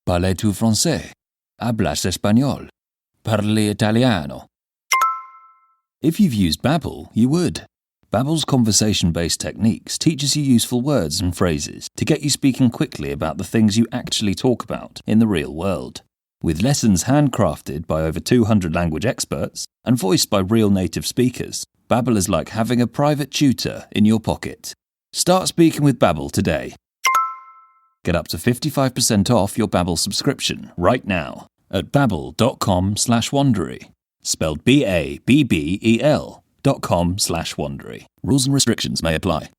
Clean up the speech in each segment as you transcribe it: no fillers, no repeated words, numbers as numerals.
Parles-tu français? Hablas español? Parli italiano? If you've used Babbel, you would. Babbel's conversation-based techniques teaches you useful words and phrases to get you speaking quickly about the things you actually talk about in the real world. With lessons handcrafted by over 200 language experts and voiced by real native speakers, Babbel is like having a private tutor in your pocket. Start speaking with Babbel today. Get up to 55% off your Babbel subscription right now at babbel.com/Wondery. Spelled BABBEL.com/Wondery. Rules and restrictions may apply.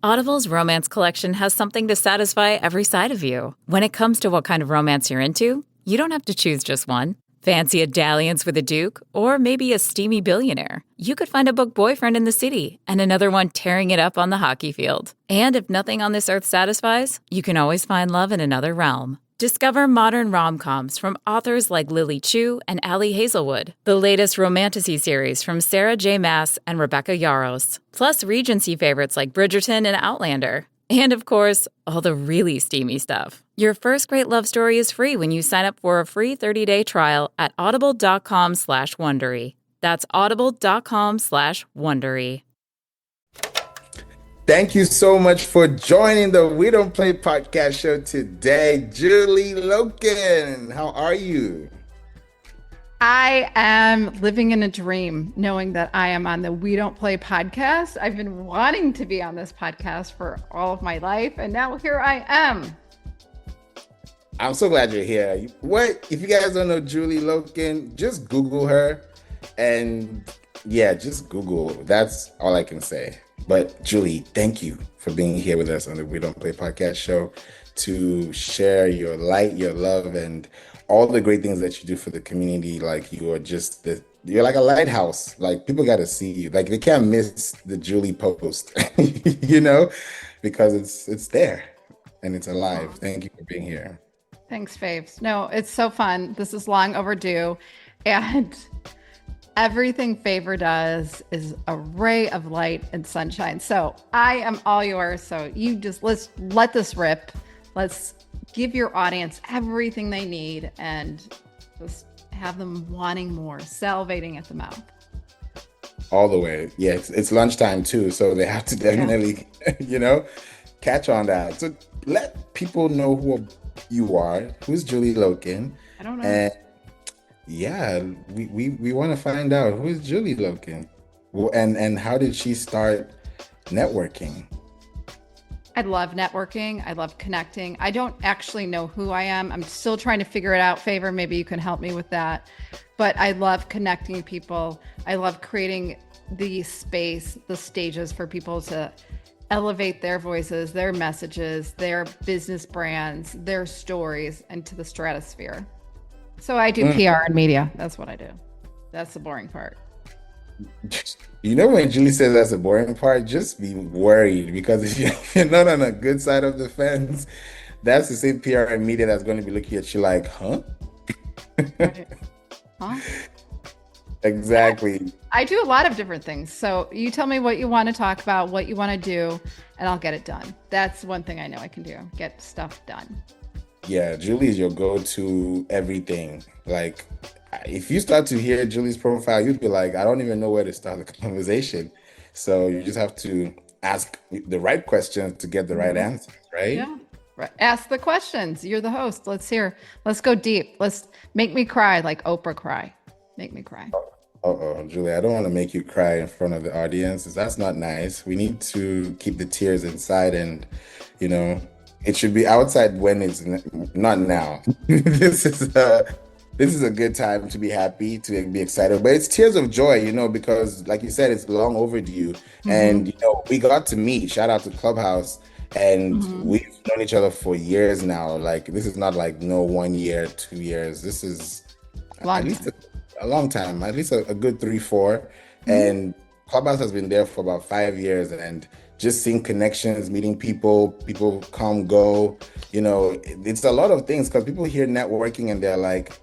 Audible's romance collection has something to satisfy every side of you. When it comes to what kind of romance you're into, you don't have to choose just one. Fancy a dalliance with a duke, or maybe a steamy billionaire? You could find a book boyfriend in the city and another one tearing it up on the hockey field. And if nothing on this earth satisfies, you can always find love in another realm. Discover modern rom-coms from authors like Lily Chu and Ali Hazelwood, the latest romantasy series from Sarah J. Maas and Rebecca Yarros, plus Regency favorites like Bridgerton and Outlander. And of course, all the really steamy stuff. Your first great love story is free when you sign up for a free 30-day trial at audible.com/Wondery. That's audible.com/Wondery. Thank you so much for joining the We Don't Play podcast show today. Julie Lokun, how are you? I am living in a dream knowing that I am on the We Don't Play podcast. I've been wanting to be on this podcast for all of my life, and now here I am. I'm so glad you're here. What? If you guys don't know Julie Lokun, just Google her. And yeah, just Google. That's all I can say. But Julie, thank you for being here with us on the We Don't Play podcast show to share your light, your love, and all the great things that you do for the community. Like you're like a lighthouse. Like people got to see you. Like they can't miss the Julie post, because it's there and it's alive. Thank you for being here. Thanks, Faves. No, it's so fun. This is long overdue. And everything Favor does is a ray of light and sunshine. So I am all yours. So let's let this rip. Let's give your audience everything they need and just have them wanting more, salivating at the mouth. All the way. Yeah, it's lunchtime too. So they have to definitely, catch on that. So let people know who you are. Who's Julie Lokun? I don't know. And yeah, we want to find out who is Julie Lokun, and how did she start networking? I love networking. I love connecting. I don't actually know who I am. I'm still trying to figure it out. Favor, maybe you can help me with that. But I love connecting people. I love creating the space, the stages for people to elevate their voices, their messages, their business brands, their stories into the stratosphere. So I do PR and media. That's what I do. That's the boring part. When Julie says that's the boring part, just be worried, because if you're not on a good side of the fence, that's the same PR and media that's going to be looking at you like, huh? Huh? Exactly. I do a lot of different things. So you tell me what you want to talk about, what you want to do, and I'll get it done. That's one thing I know I can do, get stuff done. Yeah, Julie is your go-to everything. Like, if you start to hear Julie's profile, you'd be like, I don't even know where to start the conversation. So you just have to ask the right questions to get the right answers, right? Yeah. Right. Ask the questions. You're the host. Let's go deep. Let's make me cry like Oprah cry. Make me cry. Julie, I don't want to make you cry in front of the audience. That's not nice. We need to keep the tears inside, and, it should be outside when it's not now. This is a good time to be happy, to be excited, but it's tears of joy, because like you said, it's long overdue. Mm-hmm. And, we got to meet, shout out to Clubhouse, and we've known each other for years now. Like, this is not like no 1 year, 2 years. This is at least a long time, at least a good 3-4. Mm-hmm. And Clubhouse has been there for about 5 years, and just seeing connections, meeting people come, go, it's a lot of things, because people hear networking and they're like,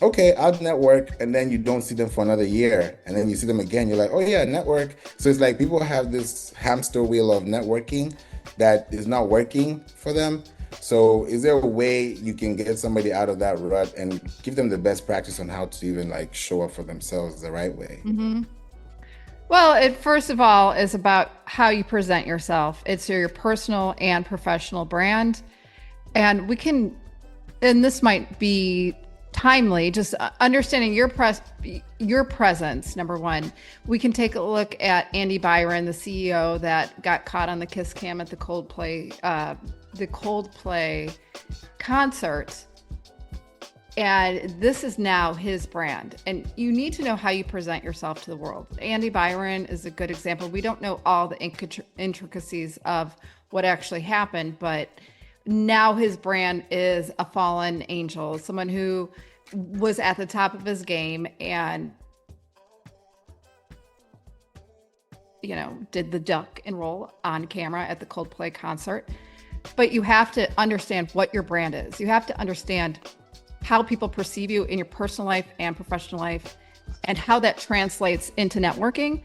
okay, I'll network, and then you don't see them for another year, and then you see them again, you're like, oh yeah, network. So it's like people have this hamster wheel of networking that is not working for them. So is there a way you can get somebody out of that rut and give them the best practice on how to even like show up for themselves the right way? Well, it first of all is about how you present yourself. It's your personal and professional brand. And and this might be timely, just understanding your presence, number one. We can take a look at Andy Byron, the CEO that got caught on the kiss cam at the Coldplay concert. And this is now his brand. And you need to know how you present yourself to the world. Andy Byron is a good example. We don't know all the intricacies of what actually happened, but now his brand is a fallen angel, someone who was at the top of his game and, did the duck and roll on camera at the Coldplay concert. But you have to understand what your brand is. You have to understand how people perceive you in your personal life and professional life, and how that translates into networking.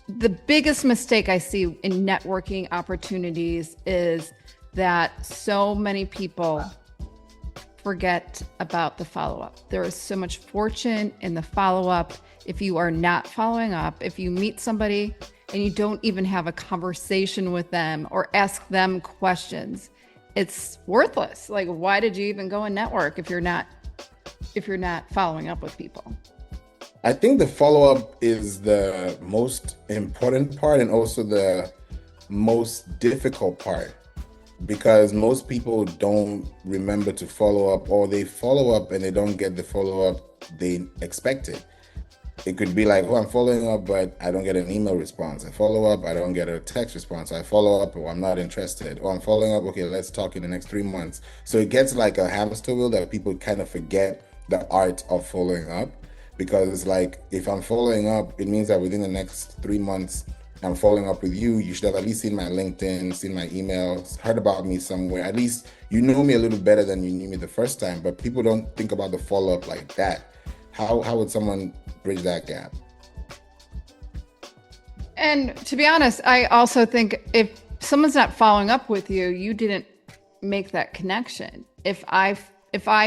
The biggest mistake I see in networking opportunities is that so many people forget about the follow-up. There is so much fortune in the follow-up. If you are not following up, if you meet somebody and you don't even have a conversation with them or ask them questions, it's worthless. Like, why did you even go and network if you're not following up with people? I think the follow-up is the most important part and also the most difficult part, because most people don't remember to follow up, or they follow up and they don't get the follow-up they expected. It could be like, oh, I'm following up, but I don't get an email response. I follow up, I don't get a text response. I follow up, oh, I'm not interested. Or I'm following up, okay, let's talk in the next 3 months. So it gets like a hamster wheel that people kind of forget the art of following up, because it's like, if I'm following up, it means that within the next 3 months, I'm following up with you. You should have at least seen my LinkedIn, seen my emails, heard about me somewhere. At least you know me a little better than you knew me the first time, but people don't think about the follow-up like that. How would someone bridge that gap? And to be honest, I also think if someone's not following up with you, you didn't make that connection. If I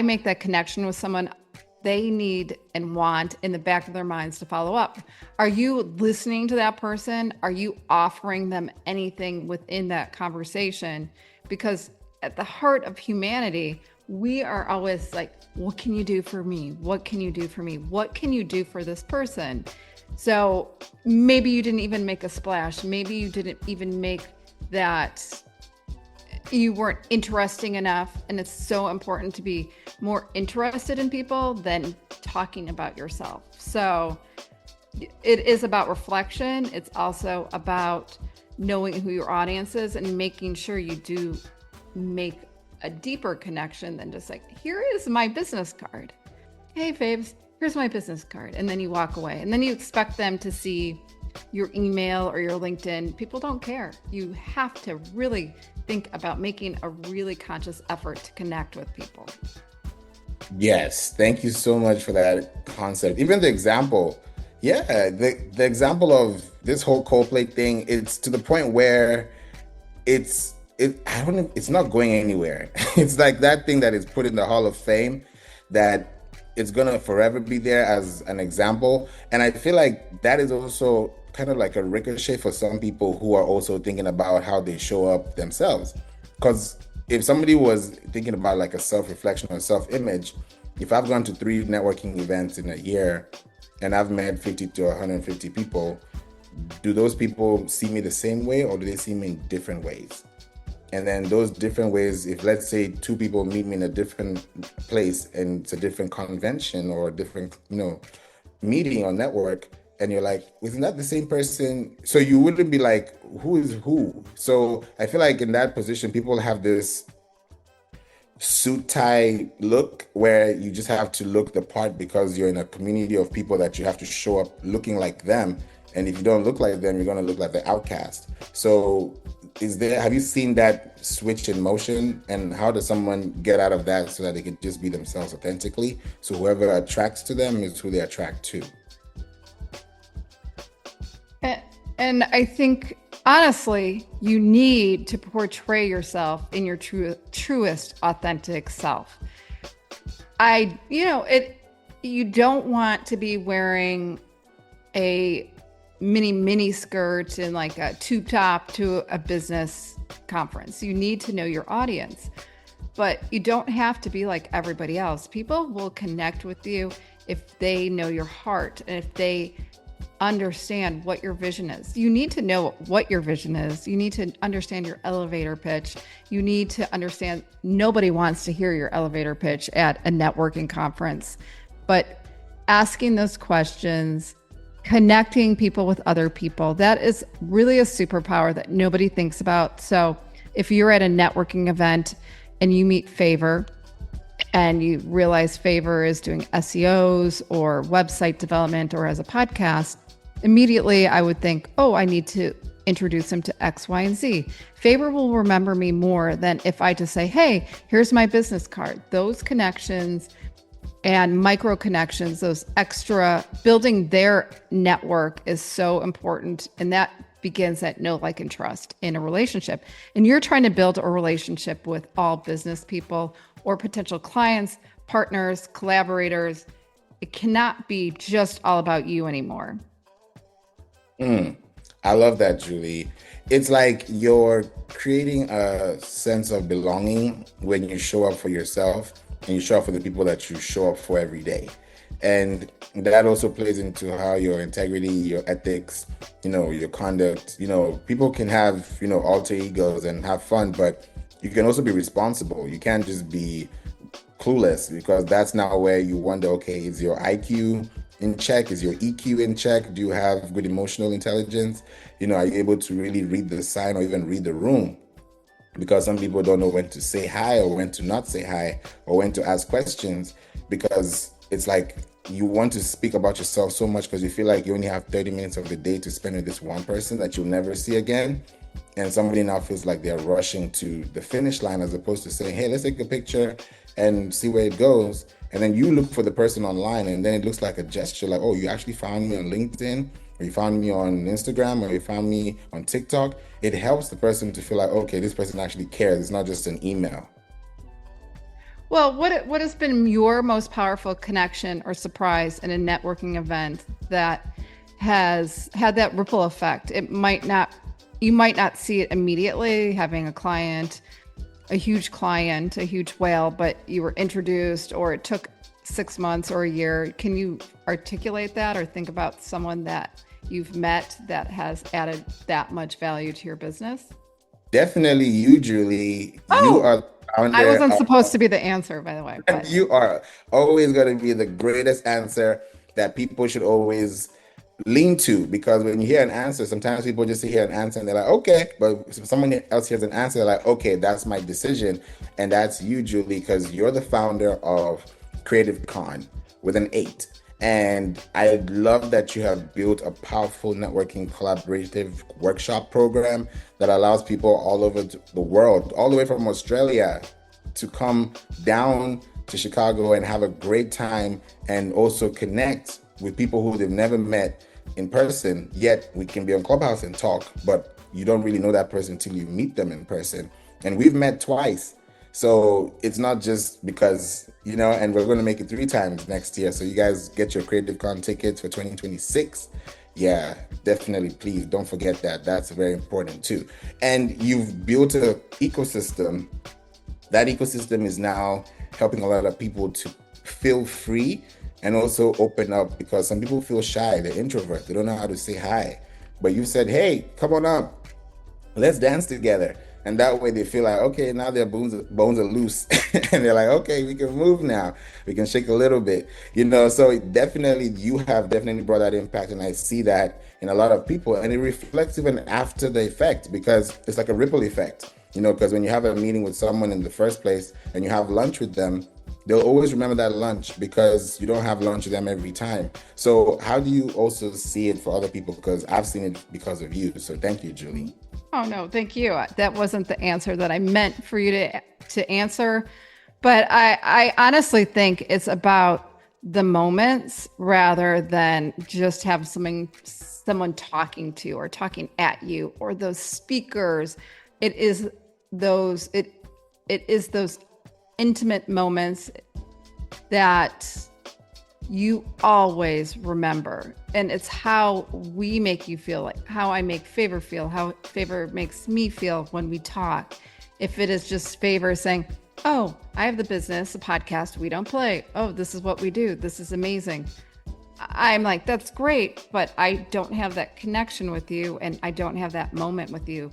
make that connection with someone, they need and want in the back of their minds to follow up. Are you listening to that person? Are you offering them anything within that conversation? Because at the heart of humanity, we are always like, what can you do for me? What can you do for me? What can you do for this person? So maybe you didn't even make a splash. Maybe you didn't even make that, you weren't interesting enough. And it's so important to be more interested in people than talking about yourself. So it is about reflection. It's also about knowing who your audience is and making sure you do make a deeper connection than just like, here is my business card. Hey, Faves, here's my business card. And then you walk away. And then you expect them to see your email or your LinkedIn. People don't care. You have to really think about making a really conscious effort to connect with people. Yes, thank you so much for that concept. Even the example, the example of this whole Coldplay thing, it's to the point where it's not going anywhere. It's like that thing that is put in the Hall of Fame, that it's gonna forever be there as an example. And I feel like that is also kind of like a ricochet for some people who are also thinking about how they show up themselves. Because if somebody was thinking about like a self-reflection or self-image, if I've gone to 3 networking events in a year and I've met 50 to 150 people, do those people see me the same way, or do they see me in different ways? And then those different ways, if let's say 2 people meet me in a different place and it's a different convention or a different, meeting or network, and you're like, isn't that the same person? So you wouldn't be like, who is who? So I feel like in that position, people have this suit tie look where you just have to look the part because you're in a community of people that you have to show up looking like them. And if you don't look like them, you're going to look like the outcast. So have you seen that switch in motion, and how does someone get out of that so that they can just be themselves authentically? So whoever attracts to them is who they attract to. And I think honestly, you need to portray yourself in your truest, authentic self. You don't want to be wearing a mini skirt and like a tube top to a business conference. You need to know your audience, but you don't have to be like everybody else. People will connect with you if they know your heart and if they understand what your vision is. You need to know what your vision is. You need to understand your elevator pitch. You need to understand nobody wants to hear your elevator pitch at a networking conference, but asking those questions, connecting people with other people, that is really a superpower that nobody thinks about. So if you're at a networking event and you meet Favor and you realize Favor is doing SEOs or website development or has a podcast, immediately I would think, oh, I need to introduce him to X, Y, and Z. Favor will remember me more than if I just say, hey, here's my business card. Those connections and micro connections, those extra, building their network is so important. And that begins at know, like, and trust in a relationship. And you're trying to build a relationship with all business people or potential clients, partners, collaborators. It cannot be just all about you anymore. I love that, Julie. It's like you're creating a sense of belonging when you show up for yourself and you show up for the people that you show up for every day. And that also plays into how your integrity, your ethics, your conduct, people can have, alter egos and have fun, but you can also be responsible. You can't just be clueless, because that's now where you wonder, okay, is your IQ in check? Is your EQ in check? Do you have good emotional intelligence? Are you able to really read the sign or even read the room? Because some people don't know when to say hi or when to not say hi or when to ask questions, because it's like you want to speak about yourself so much because you feel like you only have 30 minutes of the day to spend with this one person that you'll never see again. And somebody now feels like they're rushing to the finish line as opposed to saying, hey, let's take a picture and see where it goes. And then you look for the person online and then it looks like a gesture, like, oh, you actually found me on LinkedIn, or you found me on Instagram, or you found me on TikTok. It helps the person to feel like, okay, this person actually cares. It's not just an email. Well, what has been your most powerful connection or surprise in a networking event that has had that ripple effect? You might not see it immediately, having a client, a huge whale, but you were introduced, or it took 6 months or a year. Can you articulate that or think about someone that you've met that has added that much value to your business? Definitely you, Julie. You are the founder. I wasn't supposed to be the answer, by the way. But. You are always going to be the greatest answer that people should always lean to, because when you hear an answer, sometimes people just hear an answer and they're like, okay, but if someone else hears an answer, they're like, okay, that's my decision. And that's you, Julie, because you're the founder of Creative Con with an 8. And I love that you have built a powerful networking collaborative workshop program that allows people all over the world, all the way from Australia, to come down to Chicago and have a great time and also connect with people who they've never met in person. Yet we can be on Clubhouse and talk, but you don't really know that person until you meet them in person. And we've met twice. So it's not just because, and we're going to make it 3 times next year. So you guys get your Creative Con tickets for 2026. Yeah, definitely. Please don't forget that. That's very important too. And you've built an ecosystem. That ecosystem is now helping a lot of people to feel free and also open up, because some people feel shy. They're introverts. They don't know how to say hi. But you said, hey, come on up. Let's dance together. And that way they feel like, okay, now their bones are loose. And they're like, okay, we can move now. We can shake a little bit. So you have definitely brought that impact. And I see that in a lot of people. And it reflects even after the effect, because it's like a ripple effect. Because when you have a meeting with someone in the first place and you have lunch with them, they'll always remember that lunch, because you don't have lunch with them every time. So how do you also see it for other people? Because I've seen it because of you. So thank you, Julie. Oh, no, thank you. That wasn't the answer that I meant for you to answer. But I honestly think it's about the moments rather than just have someone talking to or talking at you, or those speakers. It is those intimate moments that you always remember. And it's how we make you feel, like how I make Favor feel, how Favor makes me feel when we talk. If it is just Favor saying, oh, I have the business, a podcast, we don't play. Oh, this is what we do. This is amazing. I'm like, that's great, but I don't have that connection with you, and I don't have that moment with you.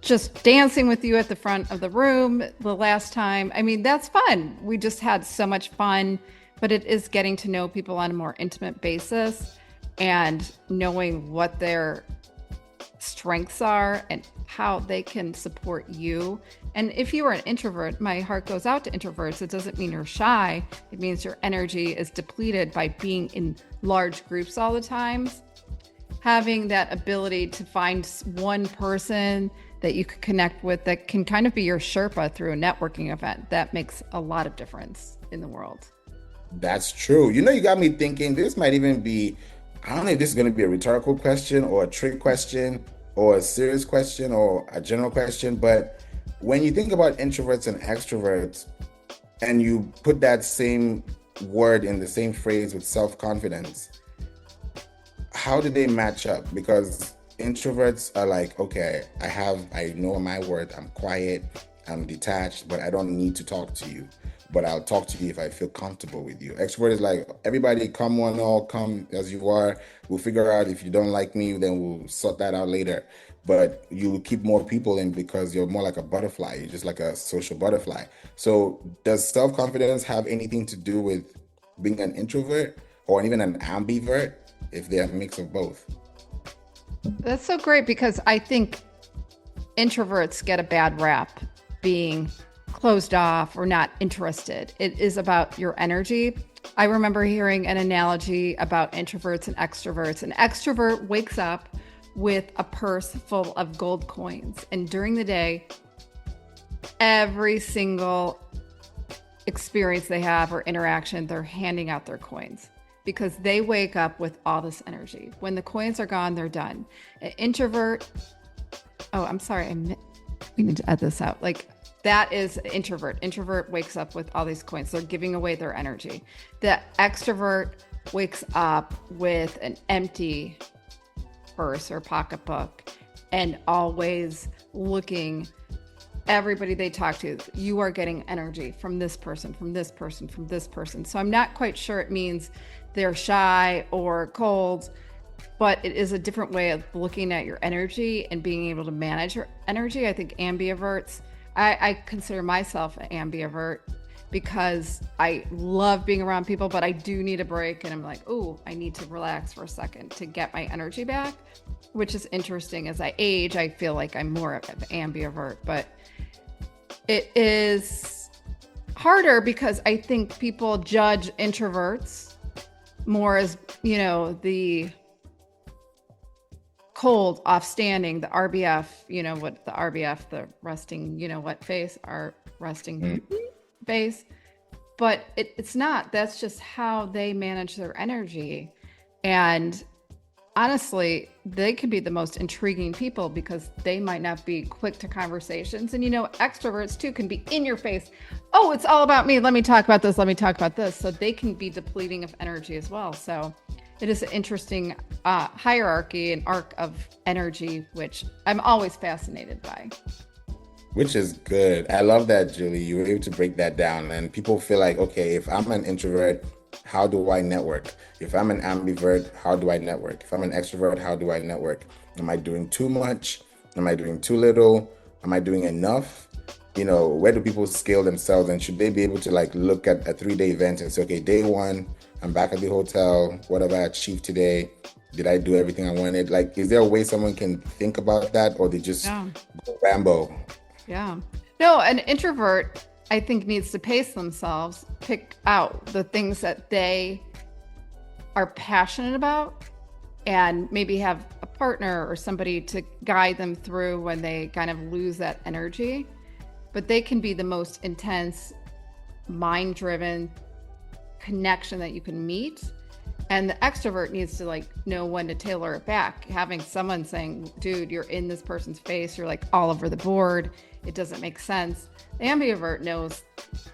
Just dancing with you at the front of the room the last time. I mean, that's fun. We just had so much fun, but it is getting to know people on a more intimate basis and knowing what their strengths are and how they can support you. And if you are an introvert, my heart goes out to introverts. It doesn't mean you're shy. It means your energy is depleted by being in large groups all the time. Having that ability to find one person that you could connect with that can kind of be your Sherpa through a networking event, that makes a lot of difference in the world. That's true. You got me thinking this might even be, I don't know if this is going to be a rhetorical question or a trick question or a serious question or a general question, but when you think about introverts and extroverts and you put that same word in the same phrase with self-confidence, how do they match up? Because introverts are like, okay, I know my worth, I'm quiet, I'm detached, but I don't need to talk to you. But I'll talk to you if I feel comfortable with you. Extrovert is like, everybody come one all, come as you are. We'll figure out if you don't like me, then we'll sort that out later. But you keep more people in because you're more like a butterfly. You're just like a social butterfly. So does self-confidence have anything to do with being an introvert or even an ambivert if they're a mix of both? That's so great, because I think introverts get a bad rap being closed off or not interested. It is about your energy. I remember hearing an analogy about introverts and extroverts. An extrovert wakes up with a purse full of gold coins, and during the day, every single experience they have or interaction, they're handing out their coins because they wake up with all this energy. When the coins are gone, they're done. An introvert, oh, I'm sorry, we need to add this out. Like, that is introvert. Introvert wakes up with all these coins. They're giving away their energy. The extrovert wakes up with an empty purse or pocketbook and always looking. Everybody they talk to, you are getting energy from this person, from this person, from this person. So I'm not quite sure it means they're shy or cold, but it is a different way of looking at your energy and being able to manage your energy. I think ambiverts, I consider myself an ambivert because I love being around people, but I do need a break. And I'm like, oh, I need to relax for a second to get my energy back, which is interesting. As I age, I feel like I'm more of an ambivert, but it is harder because I think people judge introverts more as, the cold, offstanding, the RBF, what the RBF, the resting, face, our resting face. But it's not. That's just how they manage their energy. And honestly, they can be the most intriguing people because they might not be quick to conversations. And, extroverts too can be in your face. Oh, it's all about me. Let me talk about this. Let me talk about this. So they can be depleting of energy as well. So it is an interesting hierarchy and arc of energy, which I'm always fascinated by. Which is good. I love that, Julie. You were able to break that down. And people feel like, okay, if I'm an introvert, how do I network? If I'm an ambivert, how do I network? If I'm an extrovert, how do I network? Am I doing too much? Am I doing too little? Am I doing enough? Where do people scale themselves? And should they be able to look at a 3-day event and say, okay, day 1, I'm back at the hotel. What have I achieved today? Did I do everything I wanted? Is there a way someone can think about that, or they just go Rambo? Yeah. No, an introvert, I think, needs to pace themselves, pick out the things that they are passionate about, and maybe have a partner or somebody to guide them through when they kind of lose that energy. But they can be the most intense, mind-driven, connection that you can meet. And the extrovert needs to like know when to tailor it back. Having someone saying, dude, you're in this person's face, you're like all over the board, it doesn't make sense. The ambivert knows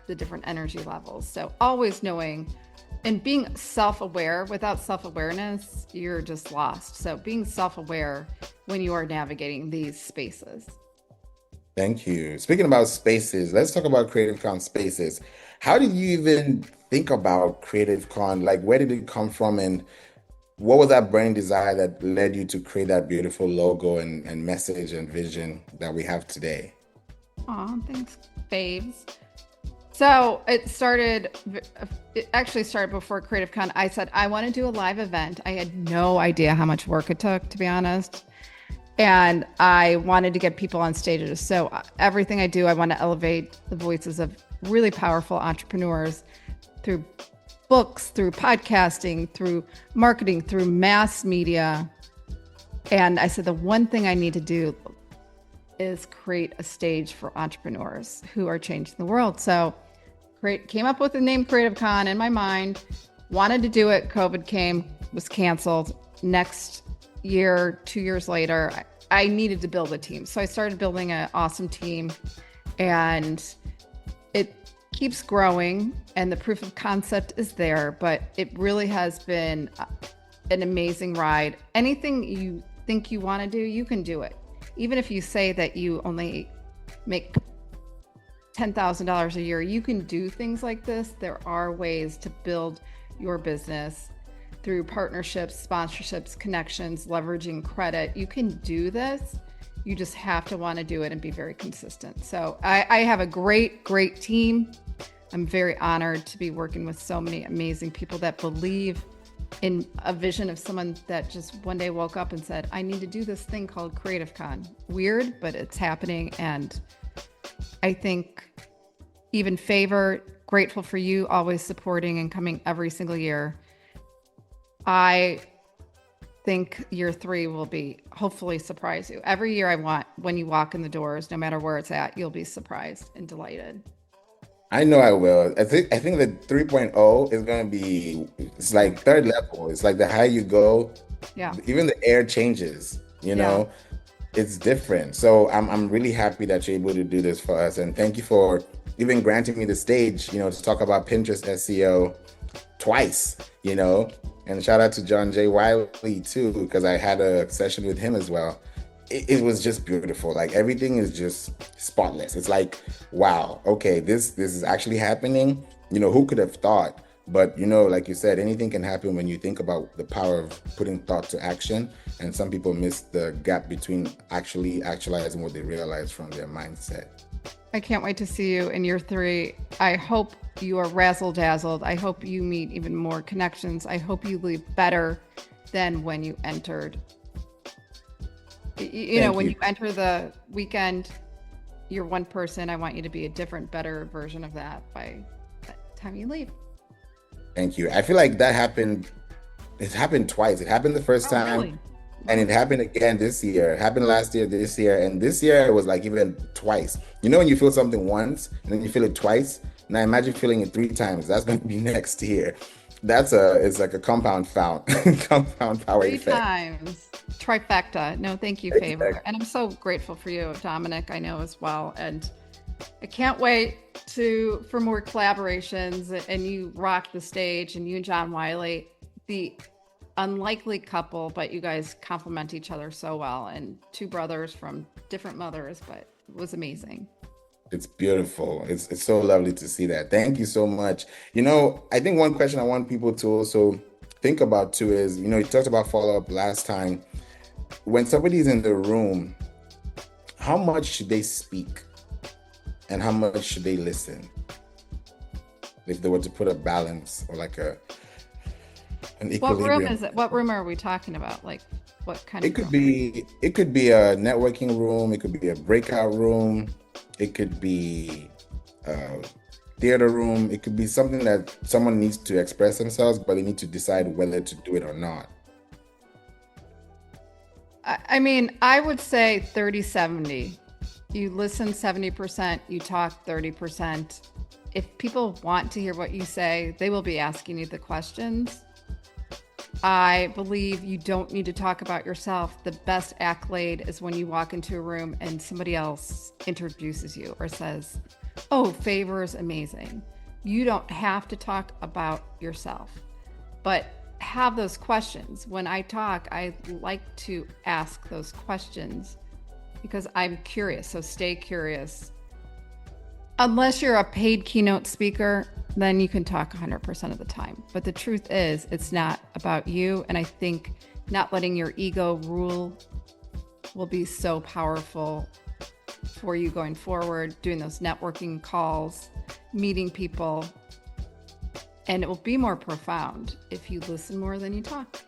the different energy levels. So always knowing and being self-aware. Without self-awareness, you're just lost. So being self-aware when you are navigating these spaces. Thank you. Speaking about spaces, let's talk about Creative Con spaces. How did you even think about Creative Con? Like, where did it come from? And what was that burning desire that led you to create that beautiful logo and message and vision that we have today? Aw, thanks, Faves. So it actually started before Creative Con. I said, I want to do a live event. I had no idea how much work it took, to be honest. And I wanted to get people on stages. So everything I do, I want to elevate the voices of really powerful entrepreneurs through books, through podcasting, through marketing, through mass media. And I said, the one thing I need to do is create a stage for entrepreneurs who are changing the world. So came up with the name Creative Con in my mind, wanted to do it. COVID came, was canceled. Next year, 2 years later, I needed to build a team. So I started building an awesome team, and it keeps growing, and the proof of concept is there, but it really has been an amazing ride. Anything you think you want to do, you can do it. Even if you say that you only make $10,000 a year, you can do things like this. There are ways to build your business through partnerships, sponsorships, connections, leveraging credit. You can do this. You just have to want to do it and be very consistent. So I have a great team. I'm very honored to be working with so many amazing people that believe in a vision of someone that just one day woke up and said, I need to do this thing called Creative Con. Weird, but it's happening. And I think even Favor, grateful for you always supporting and coming every single year. I think year 3 will be hopefully surprise you. Every year I want, when you walk in the doors, no matter where it's at, you'll be surprised and delighted. I know I will. I think the 3.0 is going to be, it's like third level. It's like the higher you go, Yeah. even the air changes, you know, it's different. So I'm really happy that you're able to do this for us. And thank you for even granting me the stage, you know, to talk about Pinterest SEO twice, you know, and shout out to John J. Wiley too, because I had a session with him as well. It was just beautiful. Like everything is just spotless. It's like, wow, okay, this is actually happening. You know, who could have thought? But you know, like you said, anything can happen when you think about the power of putting thought to action. And some people miss the gap between actually actualizing what they realize from their mindset. I can't wait to see you in year 3. I hope you are razzle dazzled. I hope you meet even more connections. I hope you leave better than when you entered. You know, when you enter the weekend, you're one person. I want you to be a different, better version of that by the time you leave. Thank you. I feel like that happened. It happened twice. It happened the first time. Really? And it happened again this year. It happened last year, this year. And this year it was like even twice. You know, when you feel something once and then you feel it twice. Now imagine feeling it 3 times. That's going to be next year. It's like a compound power effect. 3 times. Trifecta. No, thank you, Favor. And I'm so grateful for you, Dominic, I know as well. And I can't wait for more collaborations, and you rock the stage, and you and John Wiley, the unlikely couple, but you guys complement each other so well, and 2 brothers from different mothers, but it was amazing. It's beautiful. It's so lovely to see that. Thank you so much. You know, I think one question I want people to also think about too is, you know, you talked about follow-up last time. When somebody's in the room, how much should they speak and how much should they listen? If they were to put a balance or like an equilibrium. What room is it? What room are we talking about? Like what kind of room? It could be a networking room, it could be a breakout room, it could be a theater room, it could be something that someone needs to express themselves, but they need to decide whether to do it or not. I mean, I would say 30-70. You listen 70%, you talk 30%. if people want to hear what you say, they will be asking you the questions. I believe you don't need to talk about yourself. The best accolade is when you walk into a room and somebody else introduces you or says, oh, Favor is amazing. You don't have to talk about yourself, but have those questions. When I talk, I like to ask those questions because I'm curious. So stay curious. Unless you're a paid keynote speaker, then you can talk 100% of the time. But the truth is, it's not about you. And I think not letting your ego rule will be so powerful for you going forward, doing those networking calls, meeting people. And it will be more profound if you listen more than you talk.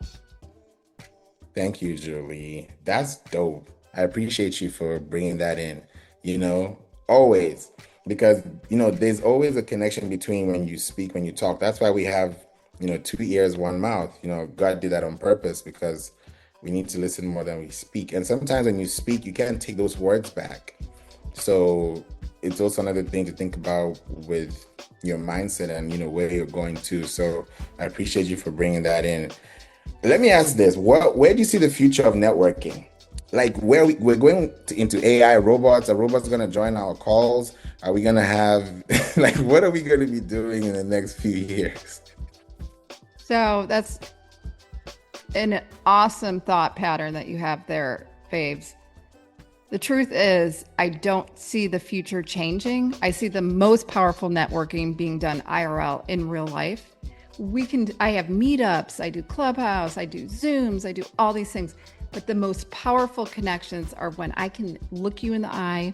Thank you, Julie. That's dope. I appreciate you for bringing that in, always. Because, there's always a connection between when you speak, when you talk. That's why we have, 2 ears, 1 mouth. God did that on purpose because we need to listen more than we speak. And sometimes when you speak, you can't take those words back. So it's also another thing to think about with your mindset and, where you're going to. So I appreciate you for bringing that in. Let me ask this. Where do you see the future of networking? Like where we're going into AI, robots. Are robots going to join our calls? Are we going to have, what are we going to be doing in the next few years? So that's an awesome thought pattern that you have there, Faves. The truth is, I don't see the future changing. I see the most powerful networking being done IRL in real life. I have meetups, I do Clubhouse, I do Zooms, I do all these things. But the most powerful connections are when I can look you in the eye,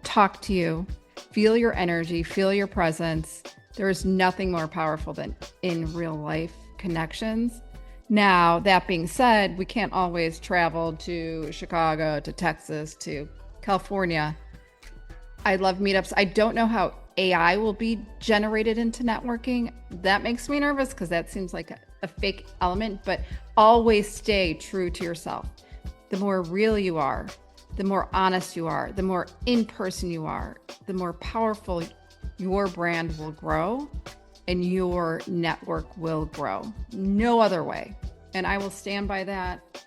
talk to you, feel your energy, feel your presence. There is nothing more powerful than in real life connections. Now, that being said, we can't always travel to Chicago, to Texas, to California. I love meetups. I don't know how AI will be generated into networking. That makes me nervous because that seems like a fake element, but always stay true to yourself. The more real you are, the more honest you are, the more in person you are, the more powerful your brand will grow and your network will grow. No other way. And I will stand by that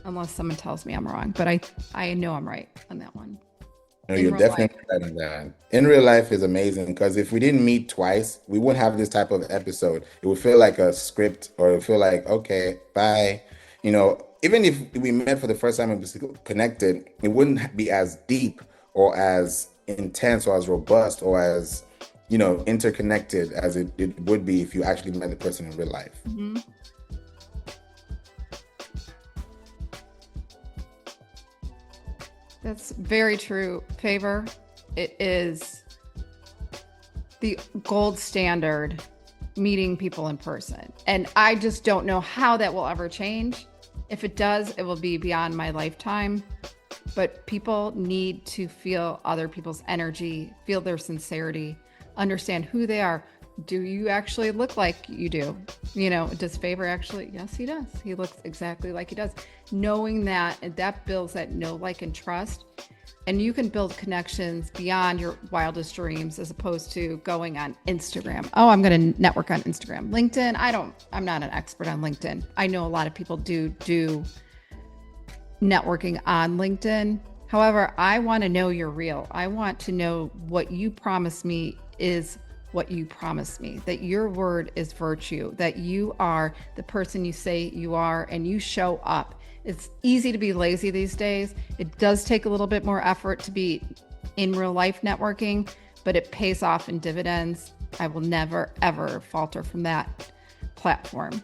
unless someone tells me I'm wrong, but I know I'm right on that one. No, you're definitely right on that. In real life is amazing because if we didn't meet twice, we wouldn't have this type of episode. It would feel like a script, or it would feel like, okay, bye. Even if we met for the first time and was connected, it wouldn't be as deep or as intense or as robust or as, interconnected as it would be if you actually met the person in real life. Mm-hmm. That's very true, Favor. It is the gold standard, meeting people in person. And I just don't know how that will ever change. If it does, it will be beyond my lifetime. But people need to feel other people's energy, feel their sincerity, understand who they are. Do you actually look like you do? Does Favor actually? Yes, he does. He looks exactly like he does. Knowing that, and that builds that know, like, and trust. And you can build connections beyond your wildest dreams as opposed to going on Instagram. Oh, I'm going to network on Instagram. LinkedIn, I'm not an expert on LinkedIn. I know a lot of people do networking on LinkedIn. However, I want to know you're real. I want to know what you promise me is what you promise me, that your word is virtue, that you are the person you say you are and you show up. It's easy to be lazy these days. It does take a little bit more effort to be in real life networking, but it pays off in dividends. I will never, ever falter from that platform.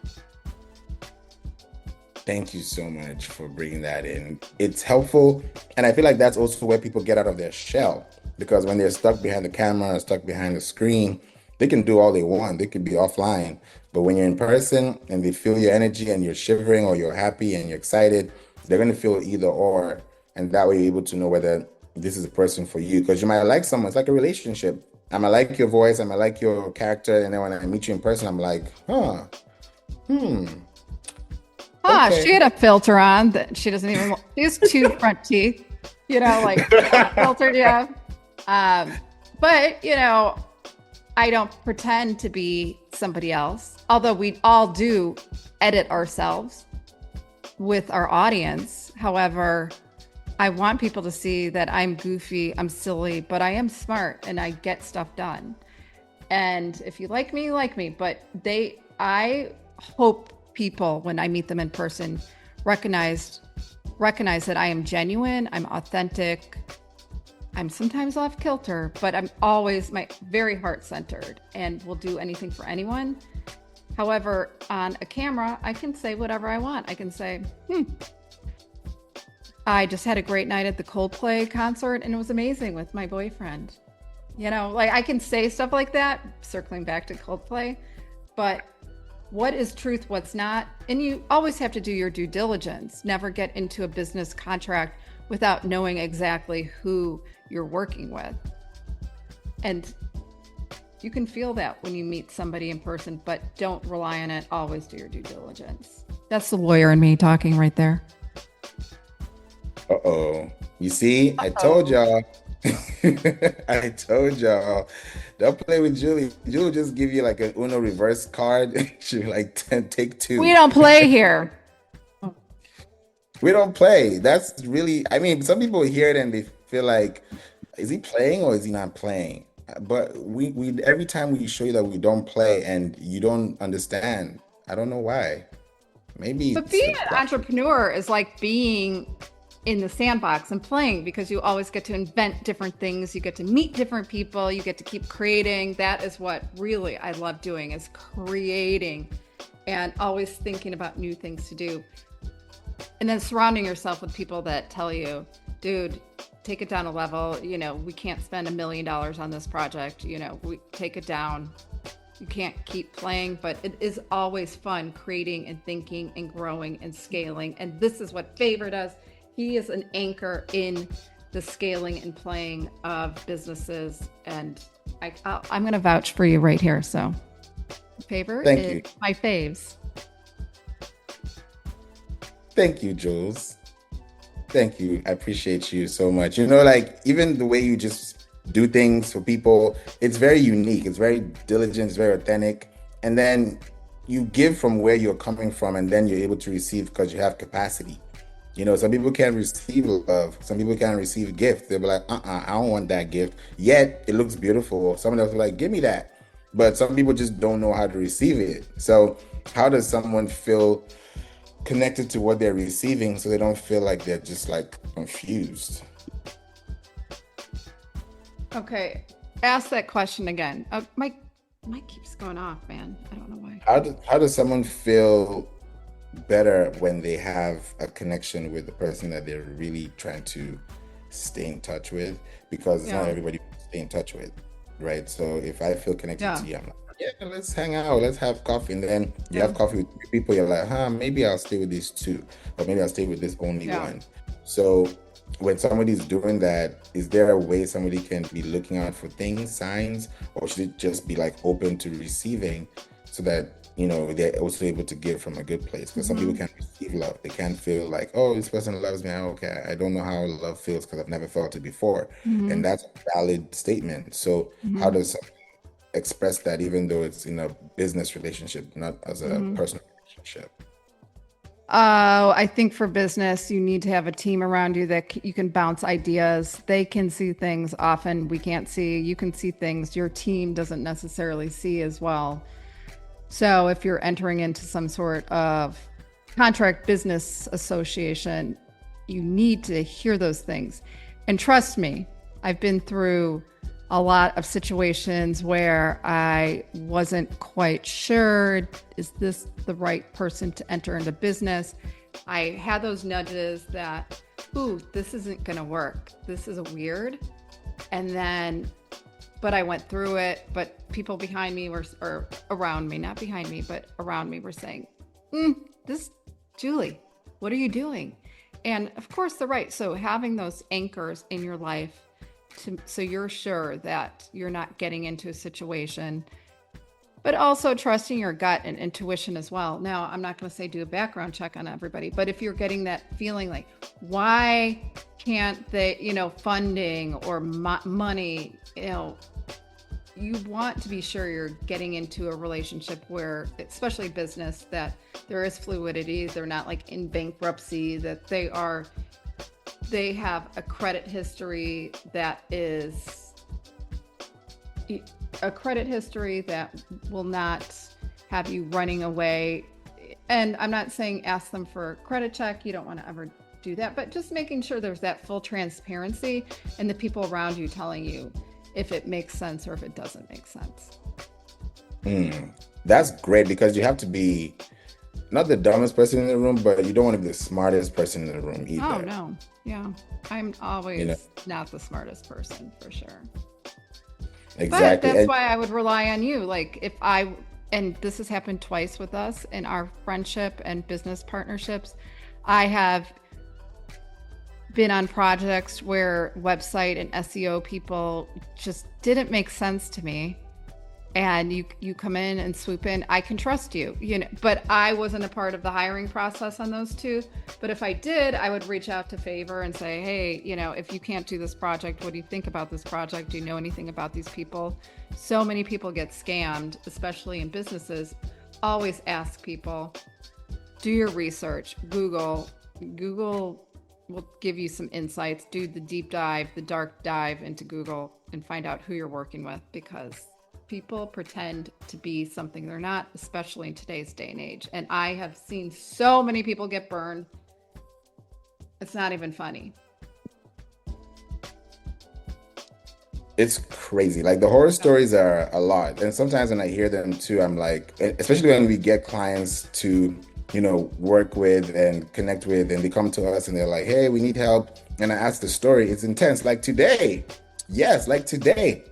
Thank you so much for bringing that in. It's helpful. And I feel like that's also where people get out of their shell, because when they're stuck behind the camera or stuck behind the screen, they can do all they want. They could be offline. But when you're in person and they feel your energy and you're shivering or you're happy and you're excited, they're going to feel either or. And that way you're able to know whether this is a person for you. Because you might like someone. It's like a relationship. I might like your voice. I might like your character. And then when I meet you in person, I'm like, okay. She had a filter on that she doesn't even, she has 2 front teeth, filtered, yeah. But, I don't pretend to be somebody else, although we all do edit ourselves with our audience. However, I want people to see that I'm goofy, I'm silly, but I am smart and I get stuff done. And if you like me, you like me. But I hope people, when I meet them in person, recognize that I am genuine, I'm authentic, I'm sometimes off kilter, but I'm always very heart-centered and will do anything for anyone. However, on a camera, I can say whatever I want. I can say, I just had a great night at the Coldplay concert and it was amazing with my boyfriend. You know, like I can say stuff like that, circling back to Coldplay, but what is truth, what's not? And you always have to do your due diligence. Never get into a business contract without knowing exactly who you're working with. And you can feel that when you meet somebody in person, but don't rely on it. Always do your due diligence. That's the lawyer in me talking right there. Uh-oh. You see, I told y'all. I told y'all. Don't play with Julie. Julie will just give you like an Uno reverse card. She'll be like, take two. We don't play here. We don't play. That's really, I mean, some people hear it and they feel like, is he playing or is he not playing? But we every time we show you that we don't play and you don't understand, I don't know why. Maybe. But being an entrepreneur is like being in the sandbox and playing, because you always get to invent different things. You get to meet different people. You get to keep creating. That is what really I love doing, is creating and always thinking about new things to do. And then surrounding yourself with people that tell you, dude, take it down a level. You know, we can't spend $1 million on this project. You know, we take it down. You can't keep playing, but it is always fun creating and thinking and growing and scaling. And this is what Favor does. He is an anchor in the scaling and playing of businesses. And I'm going to vouch for you right here. So Favor is my faves. Thank you, Jules. Thank you. I appreciate you so much. You know, like even the way you just do things for people, it's very unique. It's very diligent, it's very authentic. And then you give from where you're coming from, and then you're able to receive because you have capacity. You know, some people can't receive love. Some people can't receive gifts. They'll be like, I don't want that gift. Yet it looks beautiful. Someone else will be like, give me that. But some people just don't know how to receive it. So how does someone feel connected to what they're receiving so they don't feel like they're just like confused? Okay, ask that question again. My keeps going off, man. I don't know why. How does someone feel better when they have a connection with the person that they're really trying to stay in touch with? Because it's not everybody to stay in touch with, right? So if I feel connected to you, I'm like, yeah, let's hang out, let's have coffee. And then you have coffee with people, you're like, maybe I'll stay with these two, or maybe I'll stay with this only one. So when somebody's doing that, is there a way somebody can be looking out for things, signs, or should it just be like open to receiving so that, you know, they're also able to give from a good place? Because some people can't receive love. They can't feel like, oh, this person loves me. Okay, I don't know how love feels because I've never felt it before. And that's a valid statement. So how does someone express that, even though it's in a business relationship, not as a personal relationship? I think for business, you need to have a team around you that you can bounce ideas. They can see things often we can't see. You can see things your team doesn't necessarily see as well. So if you're entering into some sort of contract business association, you need to hear those things. And trust me, I've been through a lot of situations where I wasn't quite sure, is this the right person to enter into business? I had those nudges that, ooh, this isn't going to work. This is weird. And then, but I went through it, but people behind me were, or around me, not behind me, but around me were saying, this, Julie, what are you doing? And of course they're right. So having those anchors in your life, so you're sure that you're not getting into a situation, but also trusting your gut and intuition as well. Now, I'm not going to say do a background check on everybody, but if you're getting that feeling like, why can't they, funding or money, you want to be sure you're getting into a relationship where, especially business, that there is fluidity. They're not like in bankruptcy, that they have a credit history that will not have you running away. And I'm not saying ask them for a credit check. You don't want to ever do that, but just making sure there's that full transparency and the people around you telling you if it makes sense or if it doesn't make sense. That's great, because you have to be not the dumbest person in the room, but you don't want to be the smartest person in the room either. Oh, no. Yeah. I'm always not the smartest person, for sure. Exactly. But that's why I would rely on you. Like and this has happened twice with us in our friendship and business partnerships. I have been on projects where website and SEO people just didn't make sense to me. And you come in and swoop in, I can trust you, but I wasn't a part of the hiring process on those two. But if I did, I would reach out to Favor and say, hey, if you can't do this project, what do you think about this project? Do you know anything about these people? So many people get scammed, especially in businesses. Always ask people, do your research, Google will give you some insights. Do the deep dive, the dark dive into Google and find out who you're working with, because people pretend to be something they're not, especially in today's day and age. And I have seen so many people get burned. It's not even funny. It's crazy. Like, the horror stories are a lot. And sometimes when I hear them too, I'm like, especially when we get clients to, work with and connect with, and they come to us and they're like, hey, we need help. And I ask the story. It's intense. Like today. Yes, like today.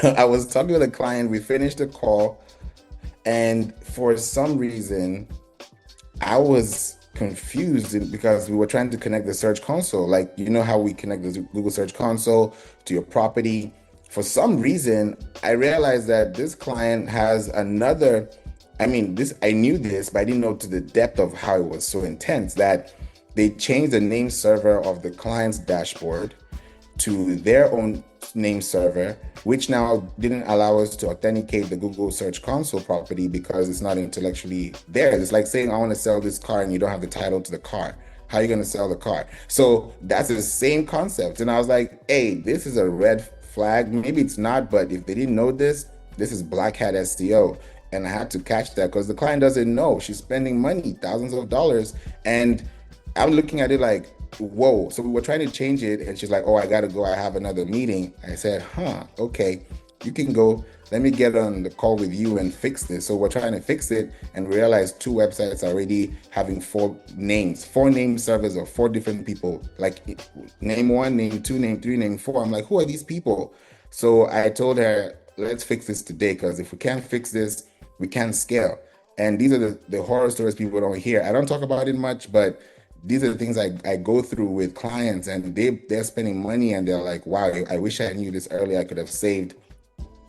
I was talking with a client, we finished the call, and for some reason, I was confused because we were trying to connect the Search Console. Like, how we connect the Google Search Console to your property. For some reason, I realized that this client has I knew this, but I didn't know to the depth of how it was so intense that they changed the name server of the client's dashboard to their own name server, which now didn't allow us to authenticate the Google Search Console property because it's not intellectually there. It's like saying, I want to sell this car and you don't have the title to the car. How are you going to sell the car? So that's the same concept. And I was like, hey, this is a red flag. Maybe it's not, but if they didn't know this is black hat SEO. And I had to catch that because the client doesn't know. She's spending money, thousands of dollars. And I'm looking at it like, whoa. So we were trying to change it, and she's like, oh, I gotta go, I have another meeting. I said, okay, you can go. Let me get on the call with you and fix this. So we're trying to fix it, and realize 2 websites are already having 4 name servers of 4 different people. Like, name 1, name 2, name 3, name 4. I'm like, who are these people? So I told her, let's fix this today, because if we can't fix this, we can't scale. And these are the horror stories people don't hear. I don't talk about it much, but these are the things I go through with clients, and they're spending money and they're like, wow, I wish I knew this earlier. I could have saved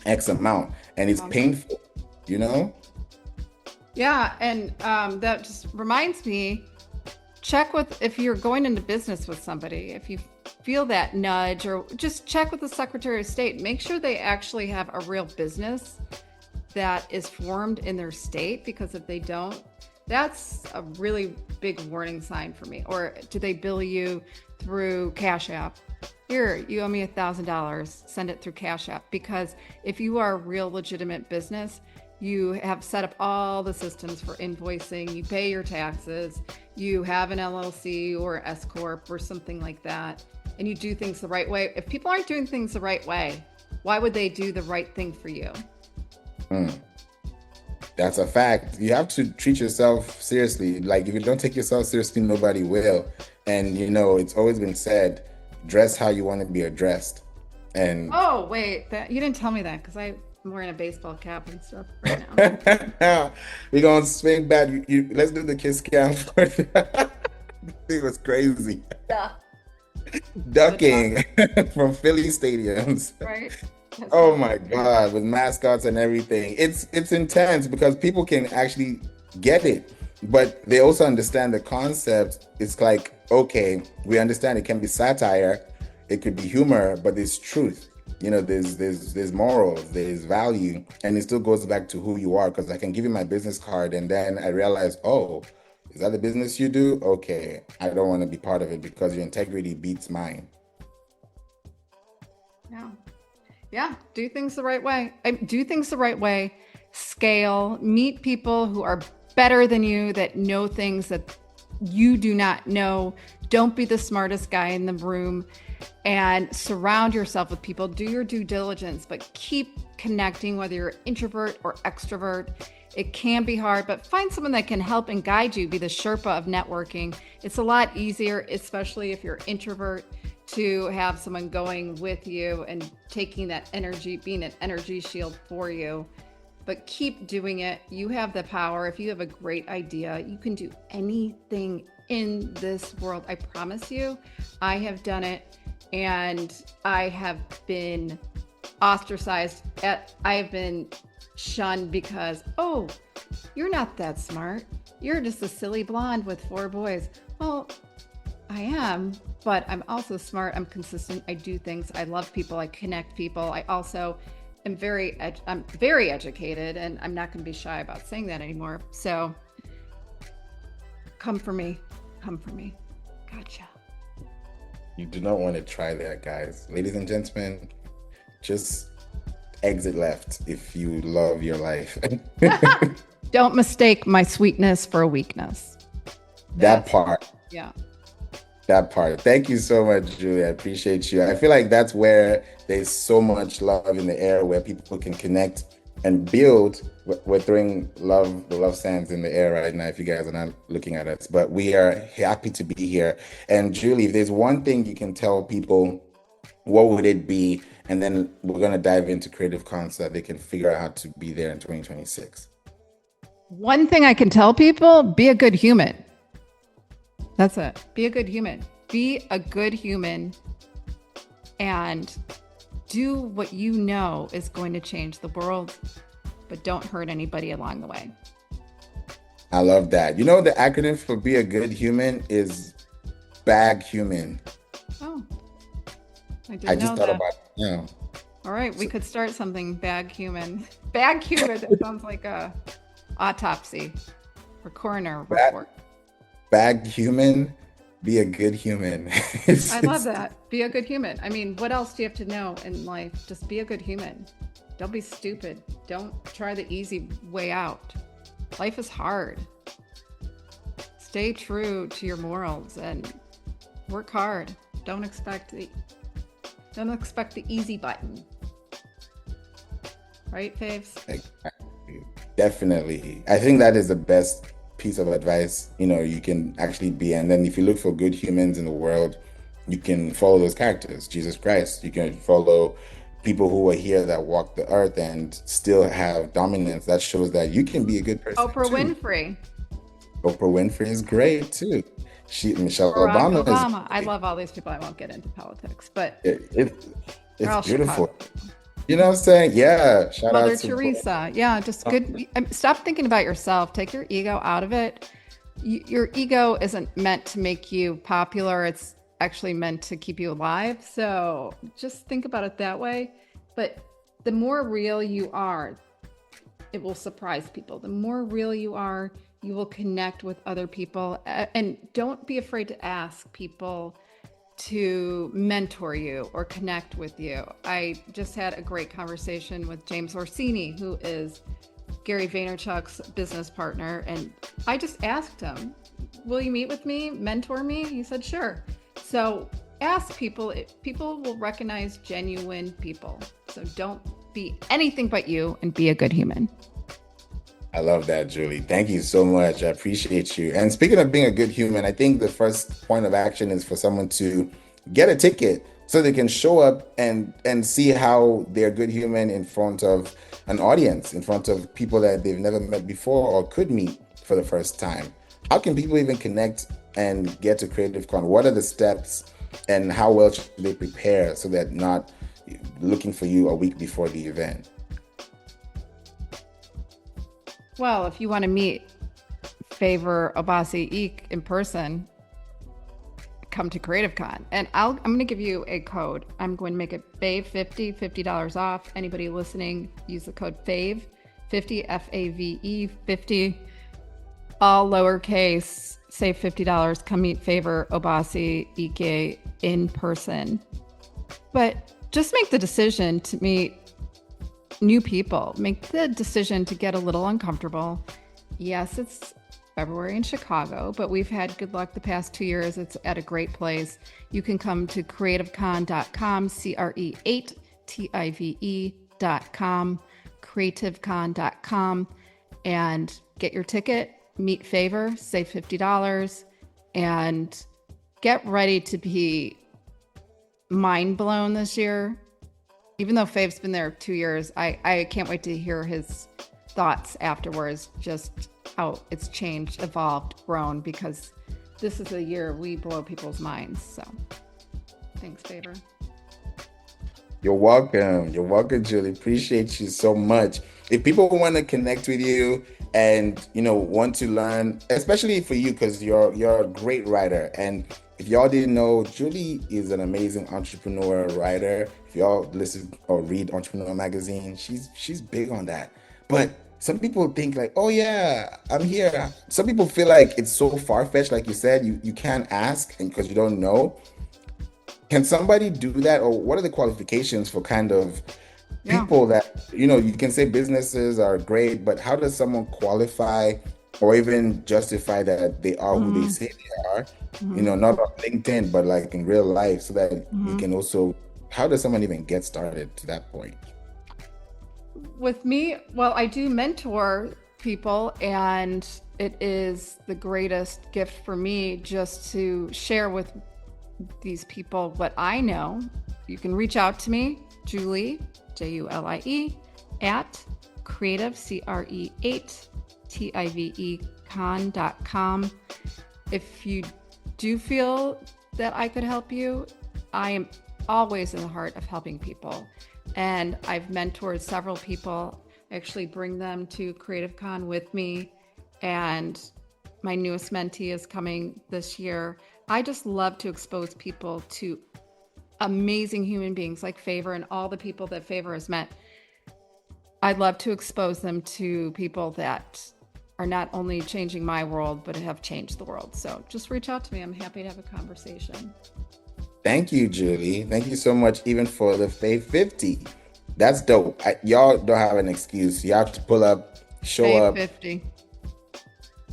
X amount. And it's painful, Yeah. And that just reminds me, if you're going into business with somebody, if you feel that nudge, or just check with the Secretary of State, make sure they actually have a real business that is formed in their state, because if they don't, that's a really big warning sign for me. Or do they bill you through Cash App? Here, you owe me $1,000, send it through Cash App. Because if you are a real legitimate business, you have set up all the systems for invoicing, you pay your taxes, you have an LLC or S Corp or something like that, and you do things the right way. If people aren't doing things the right way, why would they do the right thing for you? That's a fact. You have to treat yourself seriously. Like, if you don't take yourself seriously, nobody will. And it's always been said, dress how you want to be addressed. And oh wait, you didn't tell me that, because I'm wearing a baseball cap and stuff right now. We're gonna swing back. Let's do the kiss cam first. It was crazy. Yeah. Ducking from Philly stadiums. Right. Oh my God, with mascots and everything. It's intense because people can actually get it, but they also understand the concept. It's like, okay, we understand it can be satire, it could be humor, but it's truth. there's morals, there's value, and it still goes back to who you are. Because I can give you my business card, and then I realize, oh, is that the business you do? Okay, I don't want to be part of it because your integrity beats mine. Yeah. Do things the right way. Do things the right way. Scale. Meet people who are better than you, that know things that you do not know. Don't be the smartest guy in the room, and surround yourself with people. Do your due diligence, but keep connecting, whether you're introvert or extrovert. It can be hard, but find someone that can help and guide you, be the Sherpa of networking. It's a lot easier, especially if you're introvert, to have someone going with you and taking that energy, being an energy shield for you. But keep doing it. You have the power. If you have a great idea, you can do anything in this world. I promise you, I have done it, and I have been ostracized. I have been shunned because, oh, you're not that smart. You're just a silly blonde with 4 boys. Well, I am, but I'm also smart. I'm consistent. I do things. I love people. I connect people. I also am I'm very educated, and I'm not going to be shy about saying that anymore. So come for me. Come for me. Gotcha. You do not want to try that, guys. Ladies and gentlemen, just exit left if you love your life. Don't mistake my sweetness for a weakness. That part. Yeah. That part. Thank you so much, Julie. I appreciate you. I feel like that's where there's so much love in the air, where people can connect and build. We're throwing the love sands in the air right now, if you guys are not looking at us, but we are happy to be here. And Julie, if there's one thing you can tell people, what would it be? And then we're going to dive into creative cons so that they can figure out how to be there in 2026. One thing I can tell people: be a good human. That's it. Be a good human. Be a good human, and do what you know is going to change the world, but don't hurt anybody along the way. I love that. You know, the acronym for be a good human is BAG human. Oh, I just thought about it. Yeah. All right, we could start something. BAG human. BAG human. That sounds like a autopsy or coroner report. BAG human, be a good human. I love that. Be a good human. I mean, what else do you have to know in life? Just be a good human. Don't be stupid. Don't try the easy way out. Life is hard. Stay true to your morals and work hard. Don't expect the easy button. Right, Faves? Definitely. I think that is the best piece of advice, you can actually be. And then if you look for good humans in the world, you can follow those characters. Jesus Christ. You can follow people who are here that walk the earth and still have dominance. That shows that you can be a good person. Oprah too. Winfrey. Oprah Winfrey is great too. Michelle Barack Obama. I love all these people. I won't get into politics, but it's beautiful. Chicago. You know what I'm saying? Yeah. Shout Mother out to Teresa. Yeah, just good. Stop thinking about yourself. Take your ego out of it. Your ego isn't meant to make you popular. It's actually meant to keep you alive. So just think about it that way. But the more real you are, it will surprise people. The more real you are, you will connect with other people. And don't be afraid to ask people to mentor you or connect with you. I just had a great conversation with James Orsini, who is Gary Vaynerchuk's business partner. And I just asked him, will you meet with me, mentor me? He said, sure. So ask people. People will recognize genuine people. So don't be anything but you and be a good human. I love that, Julie. Thank you so much. I appreciate you. And speaking of being a good human, I think the first point of action is for someone to get a ticket so they can show up and see how they're a good human in front of an audience, in front of people that they've never met before or could meet for the first time. How can people even connect and get to Creative Con? What are the steps and how well should they prepare so that not looking for you a week before the event? Well, if you want to meet Favor Obasi Eek in person, come to CreativeCon. And I'm going to give you a code. I'm going to make it FAVE50, $50 off. Anybody listening, use the code FAVE50, F-A-V-E 50, all lowercase, save $50. Come meet Favor, Obasi, Ike in person. But just make the decision to meet new people. Make the decision to get a little uncomfortable. Yes, it's February in Chicago, but we've had good luck the past 2 years. It's at a great place. You can come to creativecon.com, CRE8TIVE.com, creativecon.com, and get your ticket, meet Favor, save $50, and get ready to be mind blown this year. Even though Fave's been there 2 years, I can't wait to hear his thoughts afterwards, just how it's changed, evolved, grown, because this is a year we blow people's minds. So thanks, Favor. You're welcome. You're welcome, Julie. Appreciate you so much. If people want to connect with you and, want to learn, especially for you, because you're a great writer. And if y'all didn't know, Julie is an amazing entrepreneur writer. If y'all listen or read Entrepreneur Magazine, she's big on that. But some people think like, oh yeah, I'm here. Some people feel like it's so far-fetched, like you said, you can't ask because you don't know. Can somebody do that? Or what are the qualifications for kind of people that, you can say businesses are great, but how does someone qualify or even justify that they are who they say they are? Not on LinkedIn, but like in real life, so that you can also, how does someone even get started to that point? With me, well, I do mentor people, and it is the greatest gift for me just to share with these people what I know. You can reach out to me, Julie, Julie, at creative, CRE8TIVE con.com. If you do feel that I could help you, I am always in the heart of helping people. And I've mentored several people. I actually bring them to CreativeCon with me. And my newest mentee is coming this year. I just love to expose people to amazing human beings like Favor and all the people that Favor has met. I'd love to expose them to people that are not only changing my world, but have changed the world. So just reach out to me. I'm happy to have a conversation. Thank you, Julie. Thank you so much, even for the FAVE50. That's dope. Y'all don't have an excuse. You have to pull up, show up. FAVE50.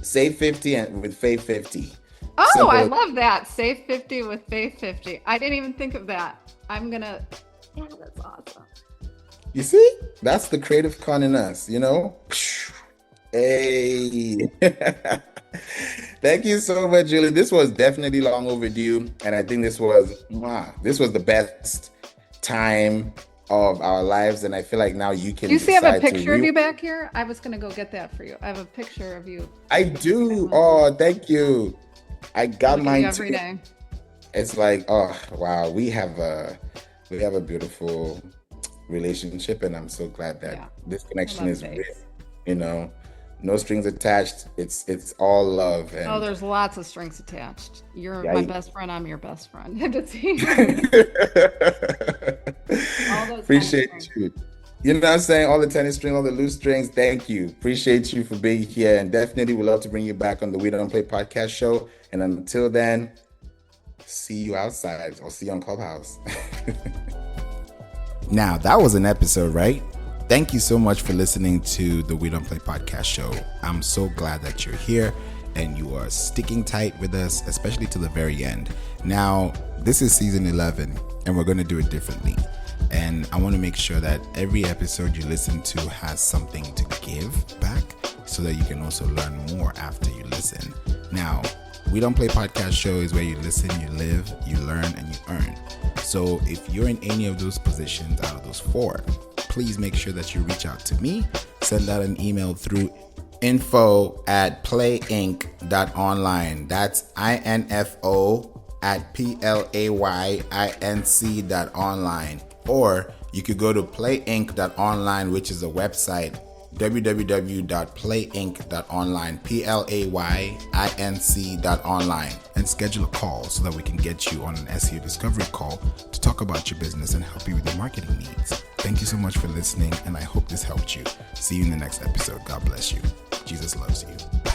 Save 50 and with FAVE50. Oh, Simple. I love that. Save 50 with FAVE50. I didn't even think of that. Yeah, that's awesome. You see? That's the creative con in us, Hey. Thank you so much, Julie. This was definitely long overdue, and I think this was the best time of our lives, and I feel like now you can. Do you see I have a picture of you back here? I was gonna go get that for you. I have a picture of you. I do. Oh, thank you. I got mine every too. day. It's like, oh wow, we have a beautiful relationship, and I'm so glad that this connection is real. No strings attached. It's all love. And there's lots of strings attached. You're my best friend. I'm your best friend. Appreciate you. You know what I'm saying? All the tennis string, all the loose strings. Thank you. Appreciate you for being here. And definitely would love to bring you back on the We Don't Play podcast show. And until then, see you outside or see you on Clubhouse. Now, that was an episode, right? Thank you so much for listening to the We Don't Play podcast show. I'm so glad that you're here and you are sticking tight with us, especially to the very end. Now, this is season 11 and we're going to do it differently. And I want to make sure that every episode you listen to has something to give back so that you can also learn more after you listen. Now, We Don't Play podcast show is where you listen, you live, you learn, and you earn. So if you're in any of those positions out of those four, please make sure that you reach out to me. Send out an email through info@playinc.online. That's info@playinc.online. Or you could go to playinc.online, which is a website www.playinc.online, PLAYINC.online, and schedule a call so that we can get you on an SEO discovery call to talk about your business and help you with your marketing needs. Thank you so much for listening, and I hope this helped you. See you in the next episode. God bless you. Jesus loves you. Bye.